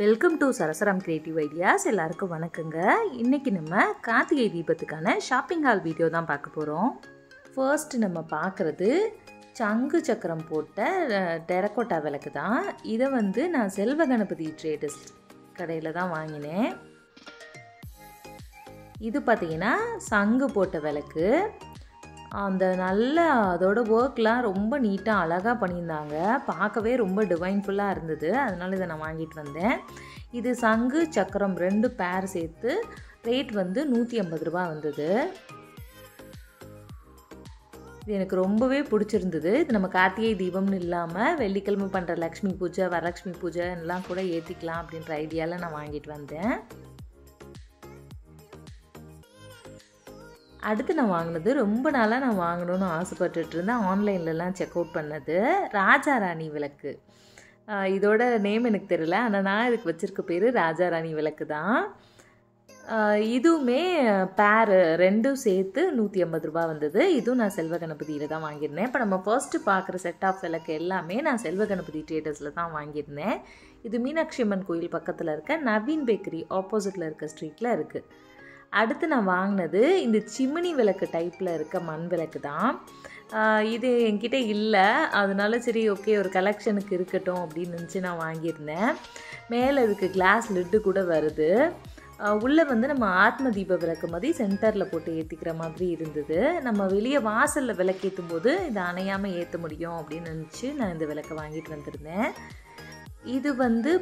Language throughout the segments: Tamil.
Welcome to Sarasaram creative ideas. எல்லாருக்கும் வணக்கங்க. இன்றைக்கி நம்ம கார்த்திகை தீபத்துக்கான ஷாப்பிங் ஹால் வீடியோ தான் பார்க்க போகிறோம். ஃபர்ஸ்ட் நம்ம பார்க்குறது சங்கு சக்கரம் போட்ட டெரக்கோட்டா விளக்கு தான். இதை நான் செல்வ கணபதி ட்ரேடர்ஸ் கடையில் தான் வாங்கினேன். இது பார்த்திங்கன்னா சங்கு போட்ட விளக்கு. அந்த நல்ல அதோட ஒர்க்லாம் ரொம்ப நீட்டாக அழகாக பண்ணியிருந்தாங்க. பார்க்கவே ரொம்ப டிவைன்ஃபுல்லாக இருந்தது. அதனால் இதை நான் வாங்கிட்டு வந்தேன். இது சங்கு சக்கரம் 2 பேர் சேர்த்து ரேட் 150 ரூபா வந்தது. இது எனக்கு ரொம்பவே பிடிச்சிருந்தது. இது நம்ம கார்த்திகை தீபம்னு இல்லாமல் வெள்ளிக்கிழமை பண்ணுற லக்ஷ்மி பூஜை, வரலட்சுமி பூஜை எல்லாம் கூட ஏற்றிக்கலாம் அப்படின்ற ஐடியாவில் நான் வாங்கிட்டு வந்தேன். அடுத்து நான் வாங்கினது ரொம்ப நாளாக நான் வாங்கணும்னு ஆசைப்பட்டுட்டு இருந்தேன். ஆன்லைன்லலாம் செக் அவுட் பண்ணது ராஜா ராணி விளக்கு. இதோட நேம் எனக்கு தெரியல, ஆனால் நான் இதுக்கு வச்சுருக்க பேர் ராஜா ராணி விளக்கு தான். இதுவுமே பேர் 2 சேர்த்து 150 ரூபா வந்தது. இதுவும் நான் செல்வ கணபதியில் தான் வாங்கியிருந்தேன். இப்போ நம்ம ஃபர்ஸ்ட்டு பார்க்குற செட் ஆஃப் விளக்கு எல்லாமே நான் செல்வ கணபதி ட்ரேடர்ஸில் தான் வாங்கியிருந்தேன். இது மீனாட்சி அம்மன் கோயில் பக்கத்தில் இருக்க நவீன் பேக்கரி ஆப்போசிட்டில் இருக்க ஸ்ட்ரீட்டில் இருக்குது. அடுத்து நான் வாங்கினது இந்த சிமினி விளக்கு டைப்பில் இருக்க மண் விளக்கு தான். இது என்கிட்ட இல்லை, அதனால சரி ஓகே ஒரு கலெக்ஷனுக்கு இருக்கட்டும் அப்படின்னு நினச்சி நான் வாங்கியிருந்தேன். மேலே இதுக்கு கிளாஸ் லிட்டு கூட வருது. உள்ளே நம்ம ஆத்ம தீப விளக்கு மாதிரி சென்டரில் போட்டு ஏற்றிக்கிற மாதிரி இருந்தது. நம்ம வெளியே வாசலில் விளக்கேற்றும் போது இதை அணையாமல் ஏற்ற முடியும் அப்படின்னு நினச்சி நான் இந்த விளக்கை வாங்கிட்டு வந்திருந்தேன். இது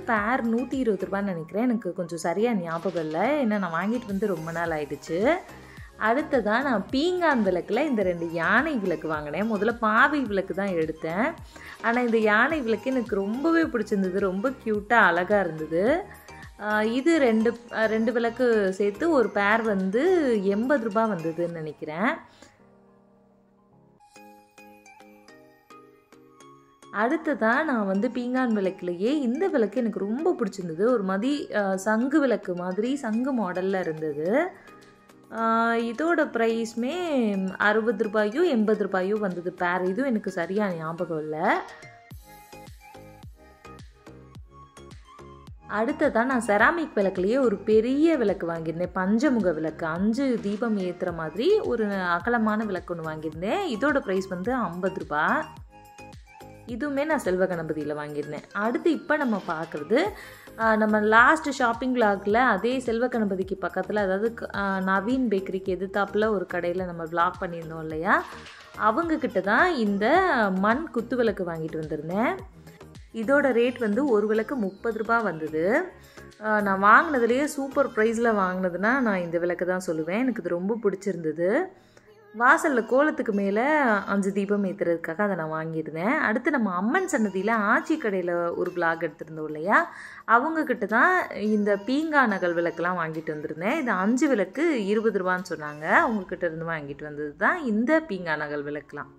பேர் 120 ரூபான்னு நினைக்கிறேன். எனக்கு கொஞ்சம் சரியாக ஞாபகம் இல்லை, ஏன்னா நான் வாங்கிட்டு ரொம்ப நாள் ஆயிடுச்சு. அடுத்ததாக நான் பீங்கான் விளக்கில் இந்த 2 யானை விளக்கு வாங்கினேன். முதல்ல பாவை விளக்கு தான் எடுத்தேன், ஆனால் இந்த யானை விளக்கு எனக்கு ரொம்பவே பிடிச்சிருந்தது. ரொம்ப க்யூட்டாக அழகாக இருந்தது. இது 2 விளக்கு சேர்த்து ஒரு பேர் 80 ரூபா வந்ததுன்னு நினைக்கிறேன். அடுத்ததாக நான் பீங்கான் விளக்குலையே இந்த விளக்கு எனக்கு ரொம்ப பிடிச்சிருந்தது. ஒரு மாதிரி சங்கு விளக்கு மாதிரி சங்கு மாடலில் இருந்தது. இதோட ப்ரைஸ்மே 60 ரூபாயோ 80 ரூபாயோ வந்தது பேர். இதுவும் எனக்கு சரியாக ஞாபகம் இல்லை. அடுத்ததான் நான் செராமிக் விளக்குலேயே ஒரு பெரிய விளக்கு வாங்கியிருந்தேன். பஞ்சமுக விளக்கு 5 தீபம் ஏற்றுற மாதிரி ஒரு அகலமான விளக்கு ஒன்று வாங்கியிருந்தேன். இதோட ப்ரைஸ் 50 ரூபா. இதுவுமே நான் செல்வ கணபதியில் வாங்கியிருந்தேன். அடுத்து இப்போ நம்ம பார்க்குறது நம்ம லாஸ்ட் ஷாப்பிங் விளாகில் அதே செல்வ கணபதிக்கு பக்கத்தில், அதாவது நவீன் பேக்கரிக்கு எதிர்த்தாப்பில் ஒரு கடையில் நம்ம விளாக் பண்ணியிருந்தோம் இல்லையா, அவங்கக்கிட்ட தான் இந்த மண் குத்து விளக்கு வாங்கிட்டு வந்திருந்தேன். இதோட ரேட் ஒரு விளக்கு 30 ரூபா வந்தது. நான் வாங்கினதுலேயே சூப்பர் ப்ரைஸில் வாங்கினதுன்னா நான் இந்த விளக்கு தான் சொல்லுவேன். எனக்கு இது ரொம்ப பிடிச்சிருந்தது. வாசலில் கோலத்துக்கு மேலே 5 தீபம் ஏற்றுறதுக்காக அதை நான் வாங்கியிருந்தேன். அடுத்து நம்ம அம்மன் சன்னதியில் ஆச்சி கடையில் ஒரு விளாக் எடுத்திருந்தோம் இல்லையா, அவங்கக்கிட்ட தான் இந்த பீங்கா நகல் விளக்குலாம் வாங்கிட்டு வந்திருந்தேன். இது 5 விளக்கு 20 ரூபான்னு சொன்னாங்க. அவங்கக்கிட்ட இருந்து வாங்கிட்டு வந்தது தான் இந்த பீங்கா நகல் விளக்குலாம்.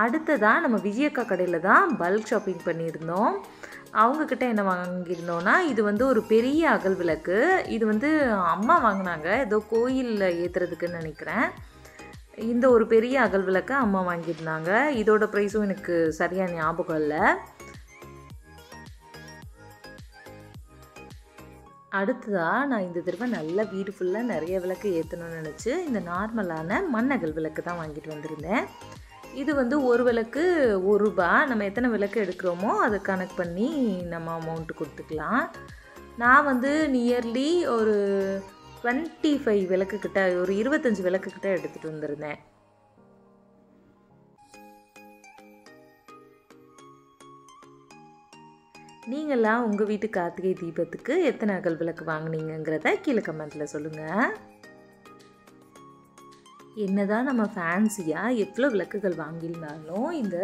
அடுத்ததாக நம்ம விஜயக்கா கடையில் தான் பல்க் ஷாப்பிங் பண்ணியிருந்தோம். அவங்கக்கிட்ட என்ன வாங்கியிருந்தோன்னா, இது ஒரு பெரிய அகல் விளக்கு. இது அம்மா வாங்கினாங்க, ஏதோ கோயிலில் ஏற்றுறதுக்குன்னு நினைக்கிறேன். இந்த ஒரு பெரிய அகல் விளக்கு அம்மா வாங்கியிருந்தாங்க. இதோட ப்ரைஸும் எனக்கு சரியாக ஞாபகம் இல்லை. அடுத்ததாக நான் இந்த தடவை நல்லா வீடு ஃபுல்லாக நிறைய விளக்கு ஏற்றணும்னு நினச்சி இந்த நார்மலான மண்ணகல் விளக்கு தான் வாங்கிட்டு வந்திருந்தேன். இது ஒரு விளக்கு 1 ரூபா. நம்ம எத்தனை விளக்கு எடுக்கிறோமோ அதை கணக்கு பண்ணி நம்ம அமௌண்ட்டு கொடுத்துக்கலாம். நான் நியர்லி ஒரு 25 விளக்கு கிட்ட, ஒரு 25 விளக்கு கிட்ட எடுத்துகிட்டு வந்திருந்தேன். நீங்களாம் உங்கள் வீட்டு கார்த்திகை தீபத்துக்கு எத்தனை அகல் விளக்கு வாங்கினீங்கிறத கீழே கமெண்ட்டில் சொல்லுங்கள். என்னதான் நம்ம ஃபேன்சியாக எவ்வளோ விளக்குகள் வாங்கியிருந்தாலும் இந்த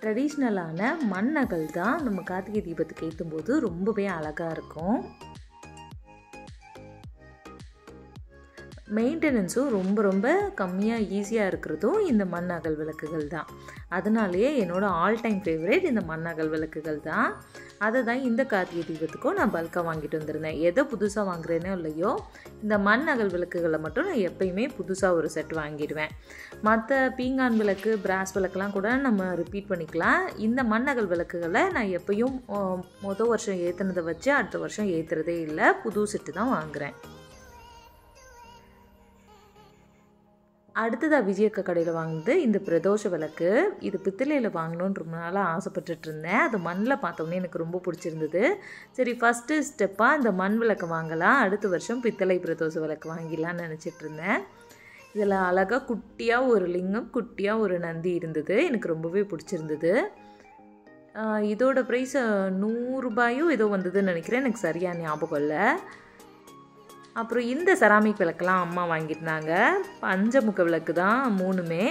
ட்ரெடிஷ்னலான மண்ணகல் தான் நம்ம கார்த்திகை தீபத்துக்கு ஏற்றும் போது ரொம்பவே அழகாக இருக்கும். மெயின்டெனன்ஸும் ரொம்ப ரொம்ப கம்மியாக ஈஸியாக இருக்கிறதும் இந்த மண் அகல் விளக்குகள் தான். அதனாலேயே என்னோடய ஆல் டைம் ஃபேவரேட் இந்த மண் அகல் விளக்குகள் தான். அதை தான் இந்த கார்த்திகை தீபத்துக்கும் நான் பல்காக வாங்கிட்டு வந்திருந்தேன். எதை புதுசாக வாங்குறேனோ இல்லையோ இந்த மண் அகல் விளக்குகளை மட்டும் நான் எப்பயுமே புதுசாக ஒரு செட் வாங்கிடுவேன். மற்ற பீங்கான் விளக்கு, பிராஸ் விளக்குலாம் கூட நம்ம ரிப்பீட் பண்ணிக்கலாம். இந்த மண் அகல் விளக்குகளை நான் எப்பயும் மொதல் வருஷம் ஏற்றுனதை வச்சு அடுத்த வருஷம் ஏற்றுறதே இல்லை, புது செட்டு தான் வாங்குகிறேன். அடுத்ததாக விஜயக்கா கடையில் வாங்கினது இந்த பிரதோஷ விளக்கு. இது பித்தளையில் வாங்கணுன்னு ரொம்ப நாளாக ஆசைப்பட்டுட்டு இருந்தேன். அது மண்ணில் பார்த்தோன்னே எனக்கு ரொம்ப பிடிச்சிருந்தது. சரி, ஃபஸ்ட்டு ஸ்டெப்பாக இந்த மண் விளக்கு வாங்கலாம், அடுத்த வருஷம் பித்தளை பிரதோஷ விளக்கு வாங்கிடலான்னு நினச்சிட்டு இருந்தேன். இதில் அழகாக குட்டியாக ஒரு லிங்கம், குட்டியாக ஒரு நந்தி இருந்தது. எனக்கு ரொம்பவே பிடிச்சிருந்தது. இதோட ப்ரைஸ் 100 ரூபாயோ ஏதோ வந்ததுன்னு நினைக்கிறேன், எனக்கு சரியாக ஞாபகம் இல்லை. அப்புறம் இந்த செராமிக் விளக்கெல்லாம் அம்மா வாங்கியிருந்தாங்க. பஞ்சமுக விளக்கு தான் 3மே.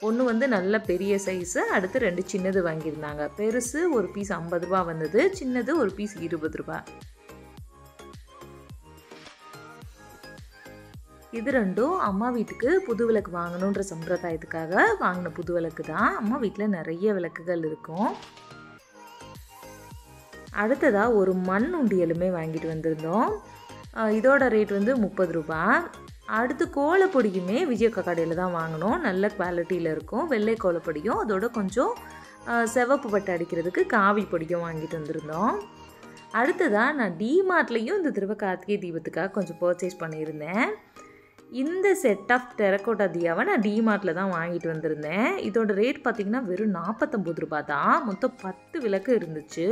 ஒன்று வந்து நல்ல பெரிய சைஸு, அடுத்து 2 சின்னது வாங்கியிருந்தாங்க. பெருசு ஒரு பீஸ் 50 ரூபா வந்தது, சின்னது ஒரு பீஸ் 20 ரூபா. இது ரெண்டும் அம்மா வீட்டுக்கு புது விளக்கு வாங்கணுன்ற சம்பிரதாயத்துக்காக வாங்கின புது விளக்கு தான். அம்மா வீட்டில் நிறைய விளக்குகள் இருக்கும். அடுத்ததாக ஒரு மண் உண்டியலுமே வாங்கிட்டு வந்திருந்தோம். இதோட ரேட் வந்து 30 ரூபா. அடுத்து கோலப்பொடியுமே விஜயக்கா கடையில் தான் வாங்கினோம். நல்ல குவாலிட்டியில் இருக்கும். வெள்ளை கோலப்பொடியும் அதோட கொஞ்சம் சிவப்பு பட்டை அடிக்கிறதுக்கு காவி பொடியும் வாங்கிட்டு வந்திருந்தோம். அடுத்ததாக நான் டிமார்ட்லேயும் இந்த தடவை கார்த்திகை தீபத்துக்காக கொஞ்சம் பர்ச்சேஸ் பண்ணியிருந்தேன். இந்த செட் ஆஃப் டெரக்கோட்டா தியாவை நான் டிமார்ட்டில் தான் வாங்கிட்டு வந்திருந்தேன். இதோட ரேட் பார்த்திங்கன்னா வெறும் 49 ரூபா தான். மொத்தம் 10 விளக்கு இருந்துச்சு.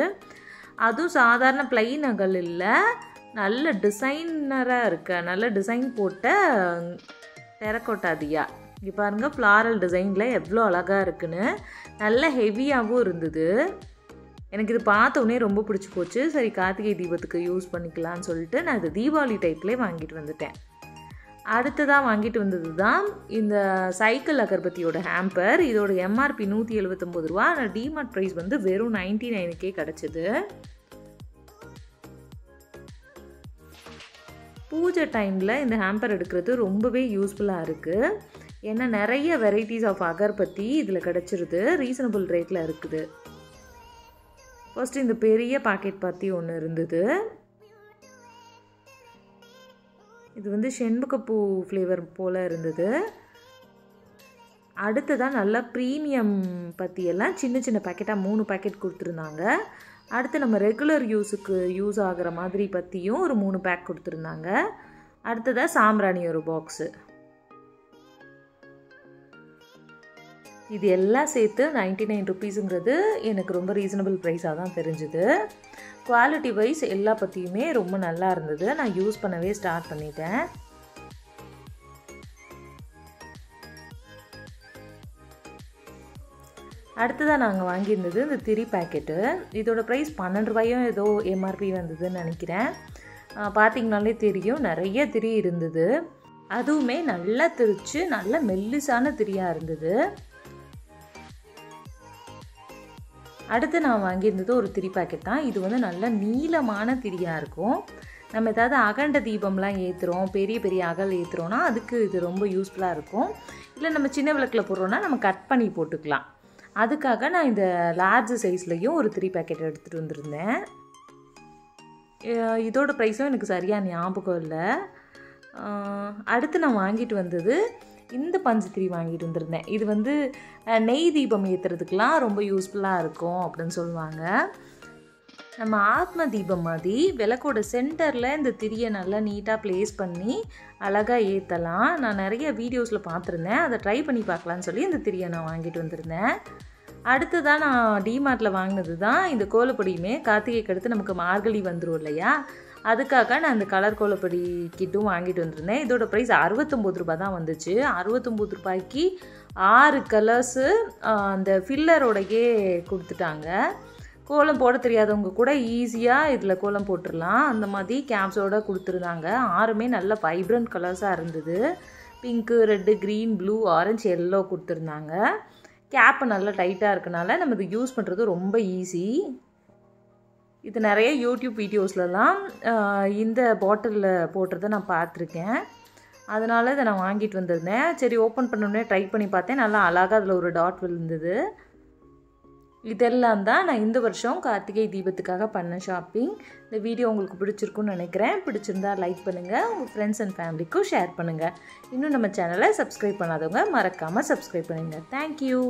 அதுவும் சாதாரண பிளைன் அகல் இல்லை, நல்ல டிசைனராக இருக்க, நல்ல டிசைன் போட்ட டெரக்கோட்டா தியா. இங்கே பாருங்கள், ஃப்ளாரல் டிசைனில் எவ்வளோ அழகாக இருக்குன்னு. நல்ல ஹெவியாகவும் இருந்தது. எனக்கு இது பார்த்தோன்னே ரொம்ப பிடிச்சி போச்சு. சரி, கார்த்திகை தீபத்துக்கு யூஸ் பண்ணிக்கலான்னு சொல்லிட்டு நான் இது தீபாவளி டைப்லேயே வாங்கிட்டு வந்துட்டேன். அடுத்ததாக வாங்கிட்டு வந்தது தான் இந்த சைக்கிள் அகர்பத்தியோட ஹேம்பர். இதோட எம்ஆர்பி 179 ரூபா. ஆனால் டிமார்ட் ப்ரைஸ் வந்து வெறும் 99க்கே கிடச்சிது. பூஜை டைமில் இந்த ஹேம்பர் எடுக்கிறது ரொம்பவே யூஸ்ஃபுல்லாக இருக்குது. ஏன்னா நிறைய வெரைட்டிஸ் ஆஃப் அகர்பத்தி இதில் கிடச்சிருது, ரீசனபிள் ரேட்டில் இருக்குது. ஃபர்ஸ்ட் இந்த பெரிய பாக்கெட் பத்தி ஒன்று இருந்தது. இது வந்து செண்பகப்பூ ஃப்ளேவர் போல் இருந்தது. அடுத்ததான் நல்லா ப்ரீமியம் பற்றியெல்லாம் சின்ன சின்ன பேக்கெட்டாக 3 பேக்கெட் கொடுத்துருந்தாங்க. அடுத்து நம்ம ரெகுலர் யூஸுக்கு யூஸ் ஆகிற மாதிரி பற்றியும் ஒரு 3 பேக் கொடுத்துருந்தாங்க. அடுத்ததாக சாம்பிராணி ஒரு பாக்ஸு. இது எல்லாம் சேர்த்து 99 ருபீஸுங்கிறது எனக்கு ரொம்ப ரீசனபிள் ப்ரைஸாக தான் தெரிஞ்சுது. குவாலிட்டி வைஸ் எல்லா பற்றியுமே ரொம்ப நல்லா இருந்தது. நான் யூஸ் பண்ணவே ஸ்டார்ட் பண்ணிட்டேன். அடுத்ததாக நாங்கள் வாங்கியிருந்தது இந்த திரி பேக்கெட்டு. இதோட ப்ரைஸ் 12 ரூபாயும் ஏதோ எம்ஆர்பி வந்ததுன்னு நினைக்கிறேன். பார்த்திங்கனாலே தெரியும், நிறைய திரி இருந்தது. அதுவுமே நல்லா திரிச்சு நல்ல மெல்லிசான திரியாக இருந்தது. அடுத்து நான் வாங்கியிருந்தது ஒரு திரி பேக்கெட் தான். இது வந்து நல்ல நீளமான திரியாக இருக்கும். நம்ம ஏதாவது அகண்ட தீபம்லாம் ஏற்றுறோம், பெரிய பெரிய அகல் ஏற்றுறோன்னா அதுக்கு இது ரொம்ப யூஸ்ஃபுல்லாக இருக்கும். இல்லை நம்ம சின்ன விளக்கில் போடுறோன்னா நம்ம கட் பண்ணி போட்டுக்கலாம். அதுக்காக நான் இந்த லார்ஜ் சைஸ்லையும் ஒரு திரி பேக்கெட் எடுத்துகிட்டு வந்திருந்தேன். இதோட ப்ரைஸும் எனக்கு சரியாக ஞாபகம் இல்லை. அடுத்து நான் வாங்கிட்டு வந்தது இந்த பஞ்சு திரி வாங்கிட்டு வந்திருந்தேன். இது வந்து நெய் தீபம் ஏற்றுறதுக்கெலாம் ரொம்ப யூஸ்ஃபுல்லாக இருக்கும் அப்படின்னு சொல்லுவாங்க. நம்ம ஆத்ம தீபம் மாதிரி விளக்கோட சென்டரில் இந்த திரியை நல்லா நீட்டாக ப்ளேஸ் பண்ணி அழகாக ஏற்றலாம். நான் நிறைய வீடியோஸில் பார்த்துருந்தேன், அதை ட்ரை பண்ணி பார்க்கலான்னு சொல்லி இந்த திரியை நான் வாங்கிட்டு வந்திருந்தேன். அடுத்ததான் நான் டிமார்ட்டில் வாங்கினது தான் இந்த கோலப்பொடியுமே. கார்த்திகைக்கு அடுத்து நமக்கு மார்கழி வந்துடும் இல்லையா, அதுக்காக நான் அந்த கலர் கோலப்பொடி கிட்டும் வாங்கிட்டு வந்திருந்தேன். இதோட ப்ரைஸ் 69 ரூபா தான் வந்துச்சு. 69 ரூபாய்க்கு 6 கலர்ஸு அந்த ஃபில்லரோடையே கொடுத்துட்டாங்க. கோலம் போட தெரியாதவங்க கூட ஈஸியாக இதில் கோலம் போட்டுடலாம். அந்த மாதிரி கேப்ஸோடு கொடுத்துருந்தாங்க. 6மே நல்ல வைப்ரண்ட் கலர்ஸாக இருந்தது. Pink, red, green, blue, orange, yellow கொடுத்துருந்தாங்க. கேப்பு நல்லா டைட்டாக இருக்கனால நம்ம இது யூஸ் பண்ணுறது ரொம்ப ஈஸி. இது நிறைய யூடியூப் வீடியோஸ்லலாம் இந்த பாட்டிலில் போட்டுறதை நான் பார்த்துருக்கேன். அதனால இதை நான் வாங்கிட்டு வந்திருந்தேன். சரி ஓப்பன் பண்ணோடனே ட்ரை பண்ணி பார்த்தேன். நல்லா அழகாக அதில் ஒரு டாட் விழுந்தது. இதெல்லாம் தான் நான் இந்த வருஷம் கார்த்திகை தீபத்துக்காக பண்ண ஷாப்பிங். இந்த வீடியோ உங்களுக்கு பிடிச்சிருக்குன்னு நினைக்கிறேன். பிடிச்சிருந்தா லைக் பண்ணுங்கள், உங்கள் ஃப்ரெண்ட்ஸ் அண்ட் ஃபேமிலிக்கும் ஷேர் பண்ணுங்கள். இன்னும் நம்ம சேனலை சப்ஸ்கிரைப் பண்ணாதவங்க மறக்காமல் சப்ஸ்கிரைப் பண்ணுங்கள். தேங்க்யூ.